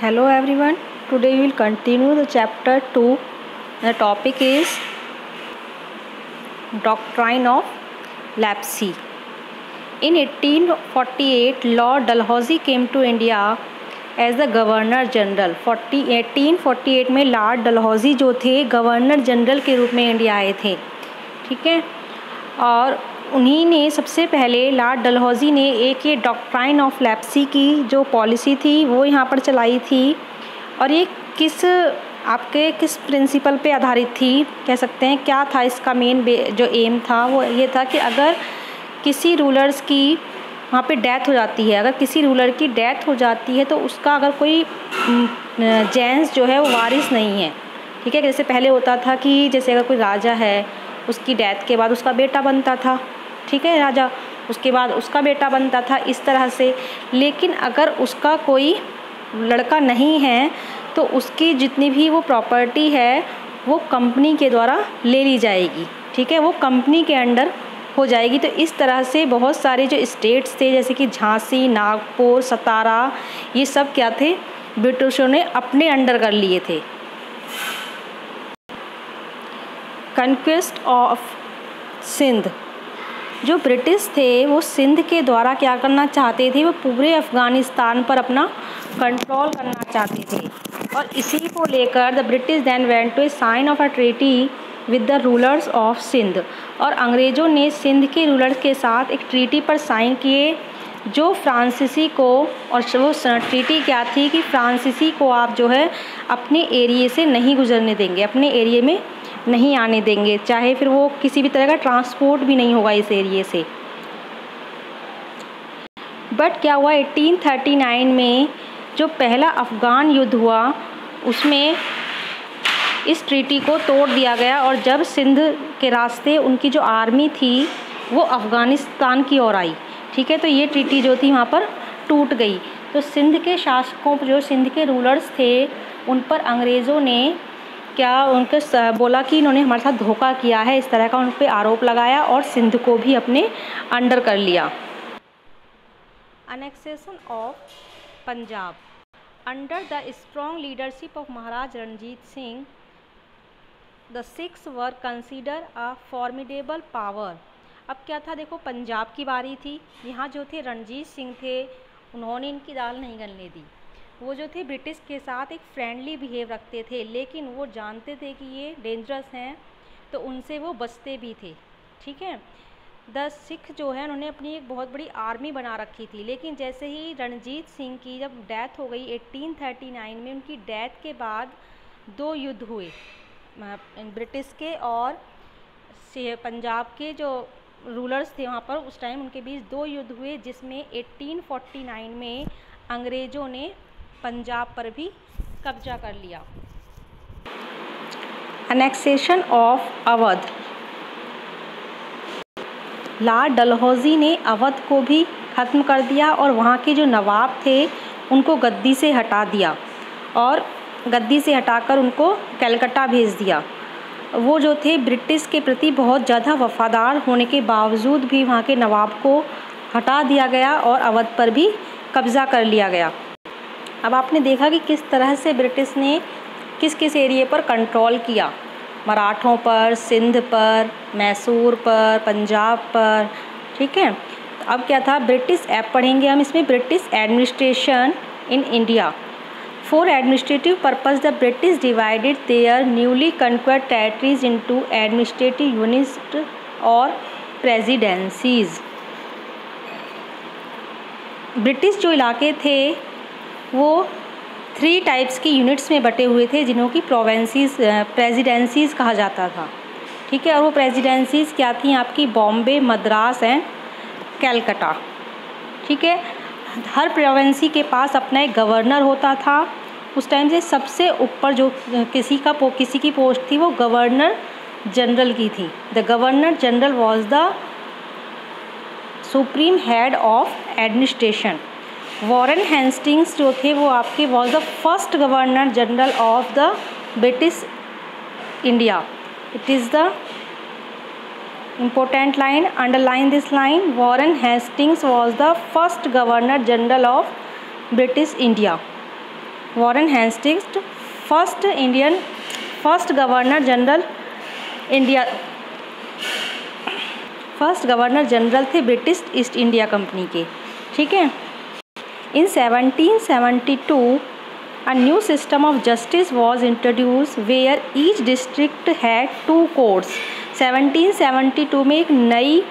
Hello everyone. Today we will continue the chapter 2. The topic is Doctrine of Lapsi. In 1848, Lord Dalhousie came to India as the Governor General. 1848 में Lord Dalhousie जो थे governor general के रूप में India आए थे, ठीक है। और उन्हीं ने सबसे पहले लॉर्ड डलहौजी ने एक ये डॉक्ट्राइन ऑफ लैप्सी की जो पॉलिसी थी वो यहाँ पर चलाई थी। और ये किस प्रिंसिपल पे आधारित थी कह सकते हैं, क्या था इसका मेन जो एम था वो ये था कि अगर किसी रूलर्स की वहाँ पे डेथ हो जाती है, अगर किसी रूलर की डेथ हो जाती है तो उसका अगर कोई जेंट्स जो है वो वारिस नहीं है, ठीक है। जैसे पहले होता था कि जैसे अगर कोई राजा है उसकी डेथ के बाद उसका बेटा बनता था, ठीक है, राजा, उसके बाद उसका बेटा बनता था, इस तरह से। लेकिन अगर उसका कोई लड़का नहीं है तो उसकी जितनी भी वो प्रॉपर्टी है वो कंपनी के द्वारा ले ली जाएगी, ठीक है, वो कंपनी के अंडर हो जाएगी। तो इस तरह से बहुत सारे जो स्टेट्स थे जैसे कि झांसी, नागपुर, सतारा, ये सब क्या थे, ब्रिटिशों ने अपने अंडर कर लिए थे। कन्क्वेस्ट ऑफ सिंध, जो ब्रिटिश थे वो सिंध के द्वारा क्या करना चाहते थे, वो पूरे अफ़गानिस्तान पर अपना कंट्रोल करना चाहते थे। और इसी को लेकर the British then went to sign off a treaty with the rulers of Sindh. और अंग्रेज़ों ने सिंध के रूलर्स के साथ एक ट्रीटी पर साइन किए जो फ्रांसीसी को, और वो ट्रीटी क्या थी कि फ्रांसीसी को आप जो है अपने एरिए से नहीं गुजरने देंगे, अपने एरिए में नहीं आने देंगे, चाहे फिर वो किसी भी तरह का ट्रांसपोर्ट भी नहीं होगा इस एरिए से। बट क्या हुआ, 1839 में जो पहला अफ़गान युद्ध हुआ उसमें इस ट्रीटी को तोड़ दिया गया। और जब सिंध के रास्ते उनकी जो आर्मी थी वो अफ़गानिस्तान की ओर आई, ठीक है, तो ये ट्रीटी जो थी वहाँ पर टूट गई। तो सिंध के शासकों, जो सिंध के रूलर्स थे, उन पर अंग्रेज़ों ने क्या उनके बोला कि इन्होंने हमारे साथ धोखा किया है, इस तरह का उन पर आरोप लगाया और सिंध को भी अपने अंडर कर लिया। Annexation of Punjab under the strong leadership of Maharaj Ranjit Singh, the six were consider a formidable power. अब क्या था, देखो पंजाब की बारी थी, यहाँ जो थे रणजीत सिंह थे, उन्होंने इनकी दाल नहीं गलने दी। वो जो थे ब्रिटिश के साथ एक फ्रेंडली बिहेव रखते थे, लेकिन वो जानते थे कि ये डेंजरस हैं तो उनसे वो बचते भी थे, ठीक है। द सिख जो है उन्होंने अपनी एक बहुत बड़ी आर्मी बना रखी थी। लेकिन जैसे ही रणजीत सिंह की जब डेथ हो गई 1839 में, उनकी डेथ के बाद दो युद्ध हुए, ब्रिटिश के और पंजाब के जो रूलर्स थे वहाँ पर उस टाइम उनके बीच दो युद्ध हुए, जिसमें 1849 में अंग्रेज़ों ने पंजाब पर भी कब्जा कर लिया। Annexation of Awadh, Lord Dalhousie ने अवध को भी ख़त्म कर दिया और वहाँ के जो नवाब थे उनको गद्दी से हटा दिया और गद्दी से हटाकर उनको कलकत्ता भेज दिया। वो जो थे ब्रिटिश के प्रति बहुत ज़्यादा वफ़ादार होने के बावजूद भी वहाँ के नवाब को हटा दिया गया और अवध पर भी कब्ज़ा कर लिया गया। अब आपने देखा कि किस तरह से ब्रिटिश ने किस किस एरिए पर कंट्रोल किया, मराठों पर, सिंध पर, मैसूर पर, पंजाब पर, ठीक है। अब क्या था, ब्रिटिश ऐप पढ़ेंगे हम इसमें, British administration in India. For administrative purpose the British divided their newly conquered territories into administrative units और प्रेसिडेंसीज। ब्रिटिश जो इलाके थे वो 3 टाइप्स की यूनिट्स में बटे हुए थे, जिन्हों की प्रेसिडेंसीज़ कहा जाता था, ठीक है। और वो प्रेसिडेंसीज़ क्या थी आपकी, बॉम्बे, मद्रास एंड कलकत्ता, ठीक है। हर प्रोविंसी के पास अपना एक गवर्नर होता था। उस टाइम से सबसे ऊपर जो किसी की पोस्ट थी वो गवर्नर जनरल की थी। The governor general was the supreme head of administration. Warren Hastings जो थे वो आपके was the first governor general of the British India. It is the important line, underline this line, Warren Hastings was the first Governor General of British India. Warren Hastings first governor general थे British east India company के। ठीक है। इन 1772 a new system of justice was introduced where each district had 2 courts। 1772 में एक नई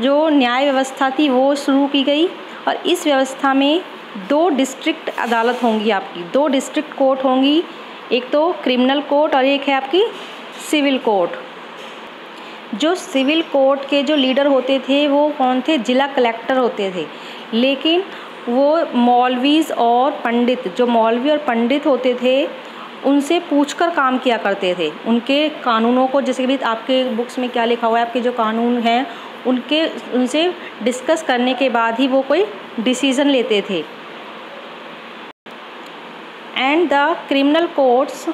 जो न्याय व्यवस्था थी वो शुरू की गई और इस व्यवस्था में 2 डिस्ट्रिक्ट अदालत होंगी आपकी, 2 डिस्ट्रिक्ट कोर्ट होंगी, एक तो क्रिमिनल कोर्ट और एक है आपकी सिविल कोर्ट। जो सिविल कोर्ट के जो लीडर होते थे वो कौन थे? जिला कलेक्टर होते थे। लेकिन वो मौलवीज़ और पंडित, जो मौलवी और पंडित होते थे उनसे पूछकर काम किया करते थे। उनके कानूनों को, जैसे कि आपके बुक्स में क्या लिखा हुआ है, आपके जो कानून हैं उनसे डिस्कस करने के बाद ही वो कोई डिसीज़न लेते थे। And the criminal courts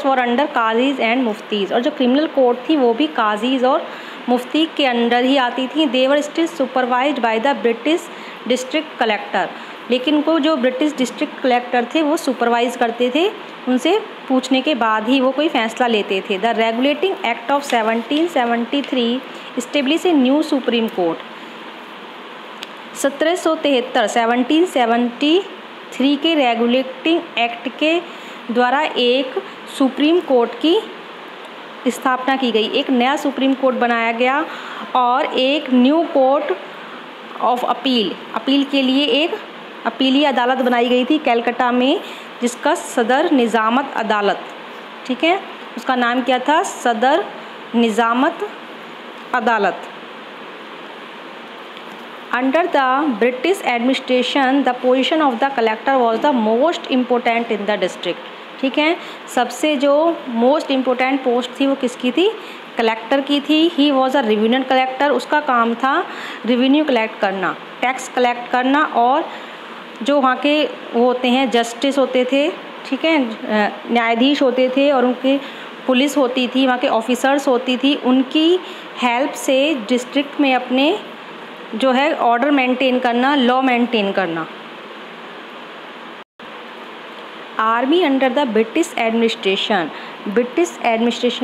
were under qazis and muftis. और जो क्रिमिनल कोर्ट थी वो भी काजीज़ और मुफ्ती के अंडर ही आती थी। They were still supervised by the British district collector. लेकिन उनको जो ब्रिटिश डिस्ट्रिक्ट कलेक्टर थे वो सुपरवाइज करते थे, उनसे पूछने के बाद ही वो कोई फैसला लेते थे। The regulating act of 1773 establish a new supreme court. 1773 के रेगुलेटिंग एक्ट के द्वारा एक सुप्रीम कोर्ट की स्थापना की गई, एक नया सुप्रीम कोर्ट बनाया गया और एक न्यू कोर्ट ऑफ अपील के लिए एक अपीली अदालत बनाई गई थी कलकत्ता में, जिसका सदर निज़ामत अदालत। ठीक है, उसका नाम क्या था? सदर निज़ामत अदालत। Under the British administration the position of the collector was the most important in the district. ठीक है, सबसे जो मोस्ट इम्पोर्टेंट पोस्ट थी वो किसकी थी? कलेक्टर की थी। He was a revenue collector. उसका काम था रेवेन्यू कलेक्ट करना, टैक्स कलेक्ट करना, और जो वहाँ के वो होते हैं जस्टिस होते थे, ठीक है, न्यायाधीश होते थे और उनकी पुलिस होती थी, वहाँ के ऑफिसर्स होती थी, उनकी हेल्प से डिस्ट्रिक्ट में अपने जो है ऑर्डर मेंटेन करना, लॉ मेंटेन करना। Army under the British administration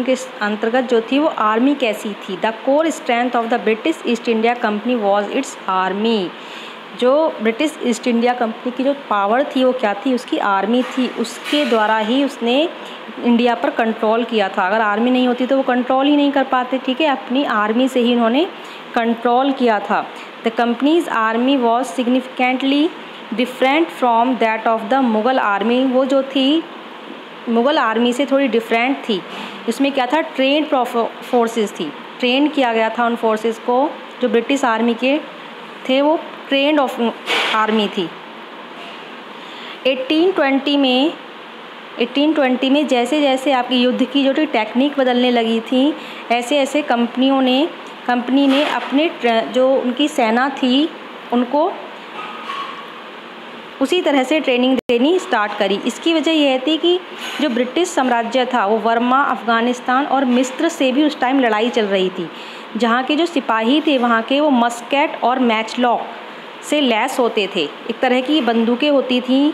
के अंतर्गत जो थी वो आर्मी कैसी थी? The core strength of the British east India company was it's army. जो ब्रिटिश ईस्ट इंडिया कंपनी की जो पावर थी वो क्या थी? उसकी आर्मी थी। उसके द्वारा ही उसने इंडिया पर कंट्रोल किया था। अगर आर्मी नहीं होती तो वो कंट्रोल ही नहीं कर पाते। ठीक है, अपनी आर्मी से ही उन्होंने कंट्रोल किया था। The companies army was significantly different from that of the Mughal army. वो जो थी मुग़ल आर्मी से थोड़ी डिफरेंट थी। इसमें क्या था? ट्रेंड फोर्सेस थी, ट्रेन किया गया था उन फोर्सेस को। जो ब्रिटिश आर्मी के थे वो ट्रेंड आर्मी थी। 1820 में जैसे जैसे आपकी युद्ध की जो टेक्निक बदलने लगी थी, ऐसे ऐसे कंपनी ने अपने जो उनकी सेना थी उनको उसी तरह से ट्रेनिंग देनी स्टार्ट करी। इसकी वजह यह थी कि जो ब्रिटिश साम्राज्य था वो बर्मा, अफ़गानिस्तान और मिस्र से भी उस टाइम लड़ाई चल रही थी। जहाँ के जो सिपाही थे वहाँ के वो मस्केट और मैचलॉक से लैस होते थे। एक तरह की बंदूकें होती थी,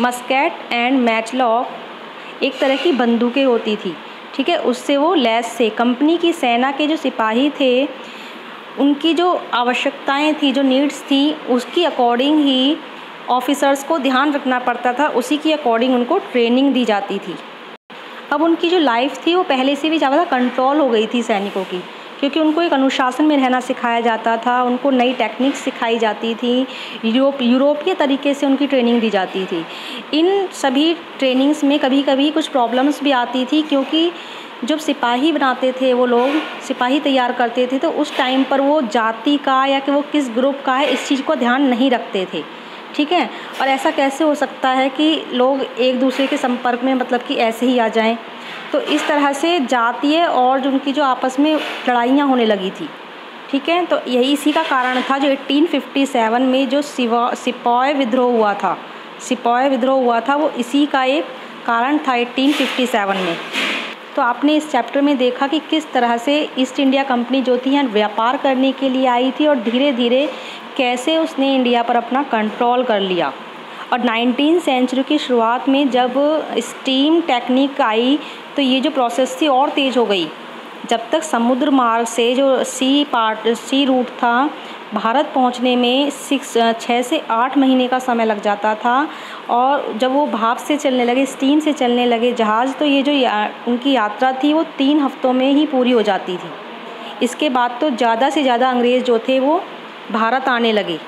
मस्केट एंड मैचलॉक एक तरह की बंदूकें होती थी। ठीक है, उससे वो लैस से कंपनी की सेना के जो सिपाही थे उनकी जो आवश्यकताएं थी, जो नीड्स थी, उसकी अकॉर्डिंग ही ऑफिसर्स को ध्यान रखना पड़ता था, उसी की अकॉर्डिंग उनको ट्रेनिंग दी जाती थी। अब उनकी जो लाइफ थी वो पहले से भी ज़्यादा कंट्रोल हो गई थी सैनिकों की, क्योंकि उनको एक अनुशासन में रहना सिखाया जाता था, उनको नई टेक्निक्स सिखाई जाती थी, यूरोपीय तरीके से उनकी ट्रेनिंग दी जाती थी। इन सभी ट्रेनिंग्स में कभी कभी कुछ प्रॉब्लम्स भी आती थी, क्योंकि जब सिपाही बनाते थे वो लोग, सिपाही तैयार करते थे, तो उस टाइम पर वो जाति का या कि वो किस ग्रुप का है इस चीज़ को ध्यान नहीं रखते थे। ठीक है, और ऐसा कैसे हो सकता है कि लोग एक दूसरे के संपर्क में मतलब कि ऐसे ही आ जाएं। तो इस तरह से जातीय और जो उनकी जो आपस में लड़ाइयाँ होने लगी थी। ठीक है, तो यही इसी का कारण था जो 1857 में जो सिपाही विद्रोह हुआ था, वो इसी का एक कारण था 1857 में। तो आपने इस चैप्टर में देखा कि किस तरह से ईस्ट इंडिया कंपनी जो थी यहाँ व्यापार करने के लिए आई थी और धीरे धीरे कैसे उसने इंडिया पर अपना कंट्रोल कर लिया। और 19वीं सेंचुरी की शुरुआत में जब स्टीम टेक्निक आई तो ये जो प्रोसेस थी और तेज़ हो गई। जब तक समुद्र मार्ग से जो सी रूट था भारत पहुंचने में 6 से 8 महीने का समय लग जाता था, और जब वो भाप से चलने लगे, स्टीम से चलने लगे जहाज़, तो ये जो उनकी यात्रा थी वो 3 हफ्तों में ही पूरी हो जाती थी। इसके बाद तो ज़्यादा से ज़्यादा अंग्रेज़ जो थे वो भारत आने लगे।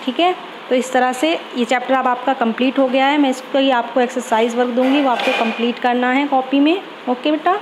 ठीक है, तो इस तरह से ये चैप्टर अब आपका कंप्लीट हो गया है। मैं इसको ही आपको एक्सरसाइज वर्क दूंगी, वो आपको कंप्लीट करना है कॉपी में। ओके बेटा।